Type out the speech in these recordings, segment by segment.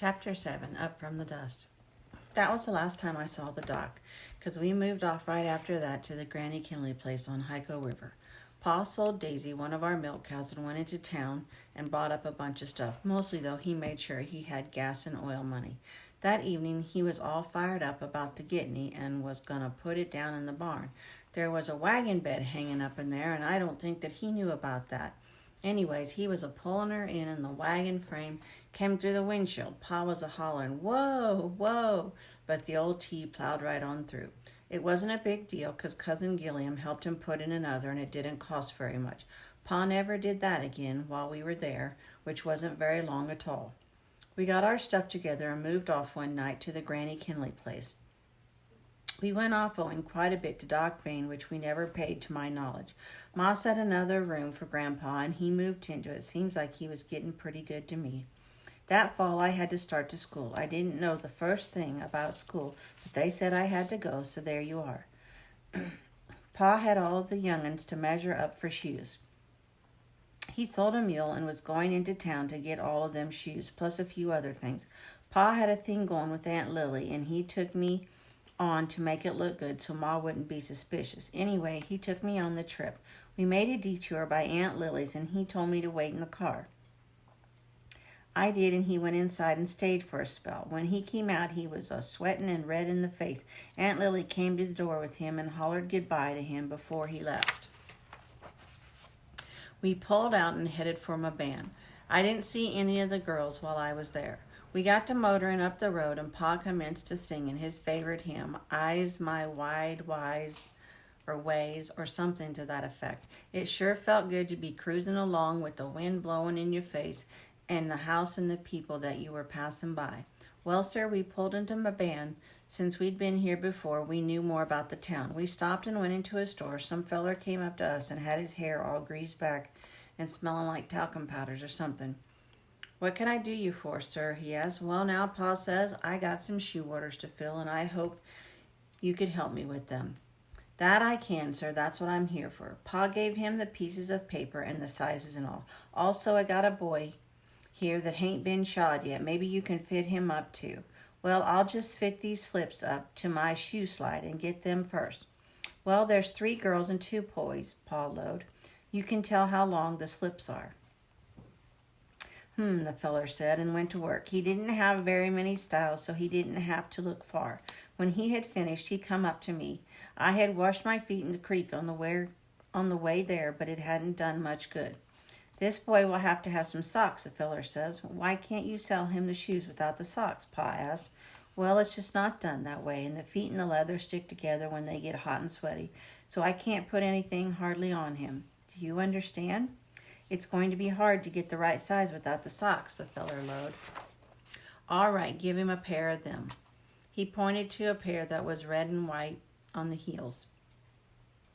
Chapter 7, Up from the Dust. That was the last time I saw the doc, because we moved off right after that to the Granny Kinley place on Hyco River. Pa sold Daisy one of our milk cows and went into town and bought up a bunch of stuff. Mostly, though, he made sure he had gas and oil money. That evening, he was all fired up about the Gitney and was going to put it down in the barn. There was a wagon bed hanging up in there, and I don't think that he knew about that. Anyways, he was a-pulling her in, and the wagon frame came through the windshield. Pa was a-hollering, "Whoa, whoa," but the old T plowed right on through. It wasn't a big deal, 'cause Cousin Gilliam helped him put in another, and it didn't cost very much. Pa never did that again while we were there, which wasn't very long at all. We got our stuff together and moved off one night to the Granny Kinley place. We went off owing quite a bit to Doc Vane, which we never paid to my knowledge. Ma set another room for Grandpa, and he moved into it. Seems like he was getting pretty good to me. That fall I had to start to school. I didn't know the first thing about school, but they said I had to go, so there you are. Pa had all of the young'uns to measure up for shoes. He sold a mule and was going into town to get all of them shoes, plus a few other things. Pa had a thing going with Aunt Lily, and he took me on to make it look good so Ma wouldn't be suspicious. Anyway, he took me on the trip. We made a detour by Aunt Lily's, and he told me to wait in the car. I did, and he went inside and stayed for a spell. When he came out, he was sweating and red in the face. Aunt Lily came to the door with him and hollered goodbye to him before he left. We pulled out and headed for my band. I didn't see any of the girls while I was there. We got to motoring up the road, and Pa commenced to singing his favorite hymn, "Eyes My Wide Wise," or "Ways," or something to that effect. It sure felt good to be cruising along with the wind blowing in your face and the house and the people that you were passing by. Well, sir, we pulled into my band. Since we'd been here before, we knew more about the town. We stopped and went into a store. Some feller came up to us and had his hair all greased back and smelling like talcum powders or something. "What can I do you for, sir?" he asked. "Well, now, Pa says I got some shoe orders to fill, and I hope you could help me with them." "That I can, sir. That's what I'm here for." Pa gave him the pieces of paper and the sizes and all. "Also, I got a boy here that hain't been shod yet. Maybe you can fit him up, too." "Well, I'll just fit these slips up to my shoe slide and get them first." "Well, there's 3 girls and 2 boys," Pa lowed. "You can tell how long the slips are." The feller said, and went to work. He didn't have very many styles, so he didn't have to look far. When he had finished, he come up to me. I had washed my feet in the creek on the way there, but it hadn't done much good. "This boy will have to have some socks," the feller says. "Why can't you sell him the shoes without the socks?" Pa asked. "Well, it's just not done that way, and the feet and the leather stick together when they get hot and sweaty, so I can't put anything hardly on him. Do you understand? It's going to be hard to get the right size without the socks," the feller lowed. "All right, give him a pair of them." He pointed to a pair that was red and white on the heels.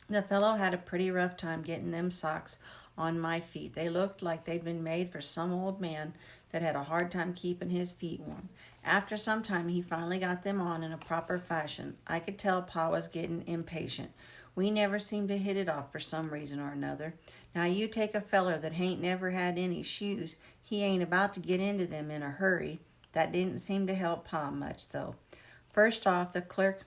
The fellow had a pretty rough time getting them socks on my feet. They looked like they'd been made for some old man that had a hard time keeping his feet warm. After some time, he finally got them on in a proper fashion. I could tell Pa was getting impatient. We never seemed to hit it off for some reason or another. Now, you take a feller that hain't never had any shoes, he ain't about to get into them in a hurry. That didn't seem to help Pa much, though. First off, the clerk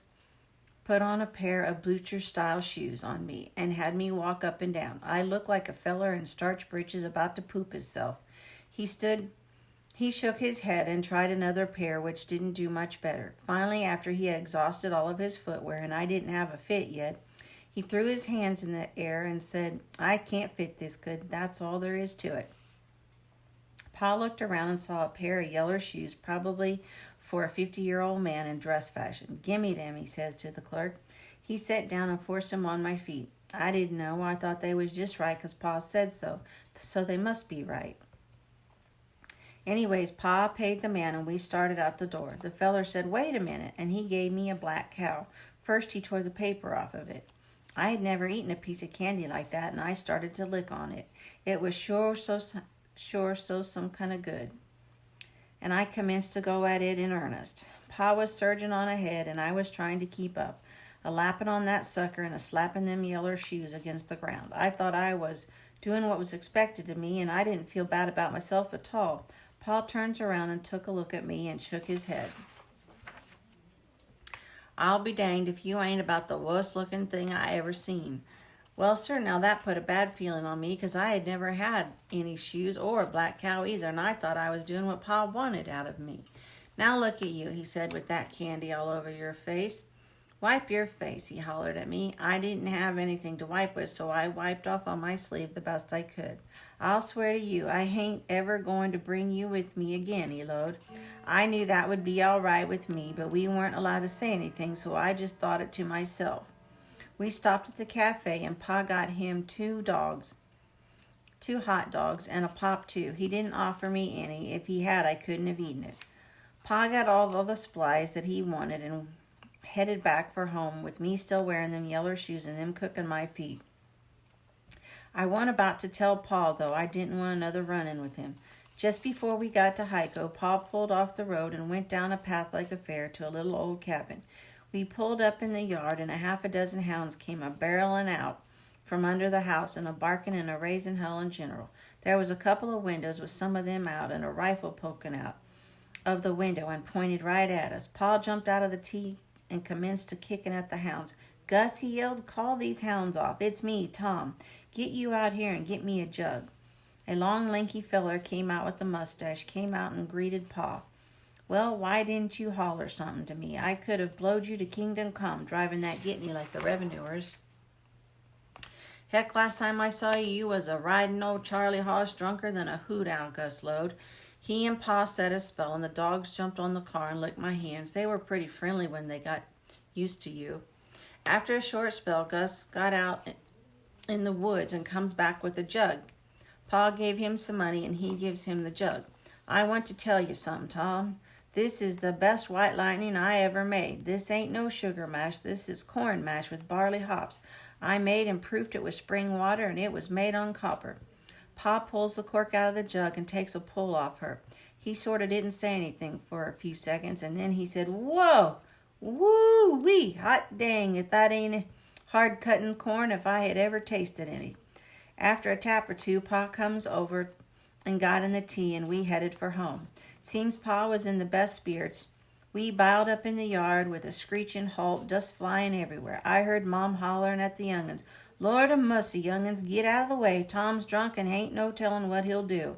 put on a pair of Blucher-style shoes on me and had me walk up and down. I looked like a feller in starch breeches about to poop himself. He shook his head and tried another pair, which didn't do much better. Finally, after he had exhausted all of his footwear and I didn't have a fit yet, he threw his hands in the air and said, "I can't fit this good. That's all there is to it." Pa looked around and saw a pair of yeller shoes, probably for a 50-year-old man in dress fashion. "Gimme them," he says to the clerk. He sat down and forced them on my feet. I didn't know. I thought they was just right 'cause Pa said so. So they must be right. Anyways, Pa paid the man and we started out the door. The feller said, "Wait a minute," and he gave me a black cow. First he tore the paper off of it. I had never eaten a piece of candy like that, and I started to lick on it. It was sure some kind of good. And I commenced to go at it in earnest. Pa was surging on ahead, and I was trying to keep up, a-lapping on that sucker and a-slapping them yeller shoes against the ground. I thought I was doing what was expected of me, and I didn't feel bad about myself at all. Pa turns around and took a look at me and shook his head. I'll be danged if you ain't about the worst looking thing I ever seen. Well, sir, now that put a bad feeling on me, 'cause I had never had any shoes or a black cow either, and I thought I was doing what Pa wanted out of me. Now look at you, he said, with that candy all over your face. Wipe your face, he hollered at me. I didn't have anything to wipe with, so I wiped off on my sleeve the best I could. I'll swear to you, I ain't ever going to bring you with me again, he lowed. I knew that would be all right with me, but we weren't allowed to say anything, so I just thought it to myself. We stopped at the cafe, and Pa got him 2 hot dogs, and a pop, too. He didn't offer me any. If he had, I couldn't have eaten it. Pa got all the supplies that he wanted and headed back for home, with me still wearing them yeller shoes and them cooking my feet. I wasn't about to tell Pa, though. I didn't want another run-in with him. Just before we got to Hyco, Pa pulled off the road and went down a path like a fair to a little old cabin. We pulled up in the yard, and a half a dozen hounds came a-barreling out from under the house and a-barking and a-raising hell in general. There was a couple of windows with some of them out and a rifle poking out of the window and pointed right at us. Pa jumped out of the tee and commenced to kicking at the hounds. Gus, he yelled, call these hounds off. It's me, Tom. Get you out here and get me a jug. A long, lanky feller came out with a mustache, came out and greeted Pa. Well, why didn't you holler something to me? I could have blowed you to kingdom come, driving that Gitney like the revenuers. Heck, last time I saw you, you was a riding old Charlie hoss drunker than a hoot owl, Gus lowed. He and Pa said a spell, and the dogs jumped on the car and licked my hands. They were pretty friendly when they got used to you. After a short spell, Gus got out in the woods and comes back with a jug. Pa gave him some money, and he gives him the jug. I want to tell you something, Tom. This is the best white lightning I ever made. This ain't no sugar mash. This is corn mash with barley hops. I made and proofed it with spring water, and it was made on copper. Pa pulls the cork out of the jug and takes a pull off her. He sort of didn't say anything for a few seconds, and then he said, Whoa! Woo-wee! Hot dang, if that ain't hard-cutting corn if I had ever tasted any. After a tap or two, Pa comes over and got in the tea, and we headed for home. Seems Pa was in the best spirits. We biled up in the yard with a screeching halt, dust flying everywhere. I heard Mom hollering at the young'uns, Lord of mercy, young'uns, get out of the way. Tom's drunk and ain't no telling what he'll do.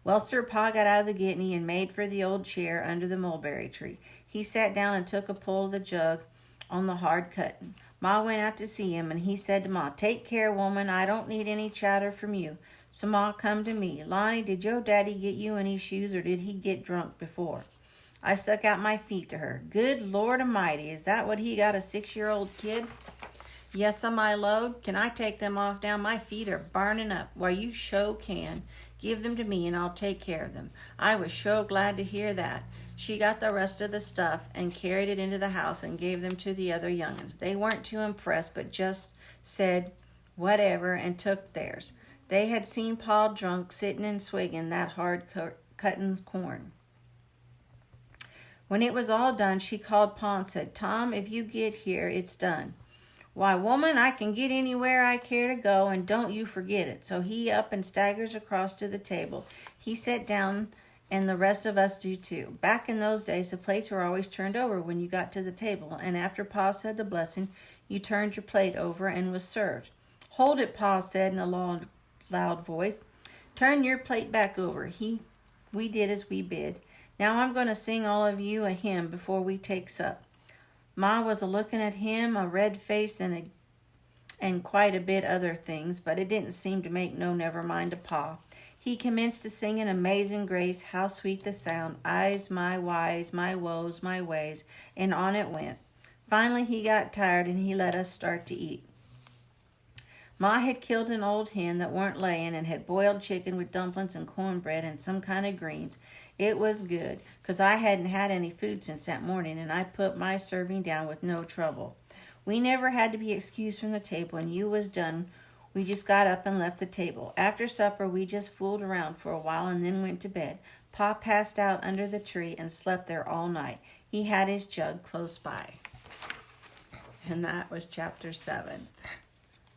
Well, sir, Pa got out of the Gitney and made for the old chair under the mulberry tree. He sat down and took a pull of the jug on the hard cutting. Ma went out to see him, and he said to Ma, Take care, woman, I don't need any chatter from you. So Ma come to me, Lonnie, did your daddy get you any shoes, or did he get drunk before? I stuck out my feet to her. Good Lord Almighty, is that what he got, a 6-year-old kid? Yes'm, my lord. Can I take them off now? My feet are burning up. Why, you sure can. Give them to me, and I'll take care of them. I was sure glad to hear that. She got the rest of the stuff and carried it into the house and gave them to the other young'uns. They weren't too impressed, but just said whatever and took theirs. They had seen Pa drunk, sitting and swigging that hard-cutting corn. When it was all done, she called Pa and said, Tom, if you get here, it's done. Why, woman, I can get anywhere I care to go, and don't you forget it. So he up and staggers across to the table. He sat down, and the rest of us do too. Back in those days, the plates were always turned over when you got to the table, and after Pa said the blessing, you turned your plate over and was served. Hold it, Pa said in a loud voice. Turn your plate back over. We did as we bid. Now I'm going to sing all of you a hymn before we take sup. Ma was a-looking at him, a red face and quite a bit other things, but it didn't seem to make no never mind to Pa. He commenced to sing an Amazing Grace, how sweet the sound, eyes my wise, my woes, my ways, and on it went. Finally he got tired and he let us start to eat. Ma had killed an old hen that weren't laying and had boiled chicken with dumplings and cornbread and some kind of greens. It was good, 'cause I hadn't had any food since that morning, and I put my serving down with no trouble. We never had to be excused from the table, and you was done. We just got up and left the table. After supper, we just fooled around for a while and then went to bed. Pa passed out under the tree and slept there all night. He had his jug close by. And that was chapter 7.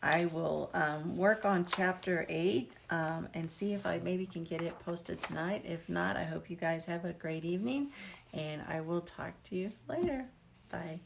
I will work on chapter 8 and see if I maybe can get it posted tonight. If not, I hope you guys have a great evening, and I will talk to you later. Bye.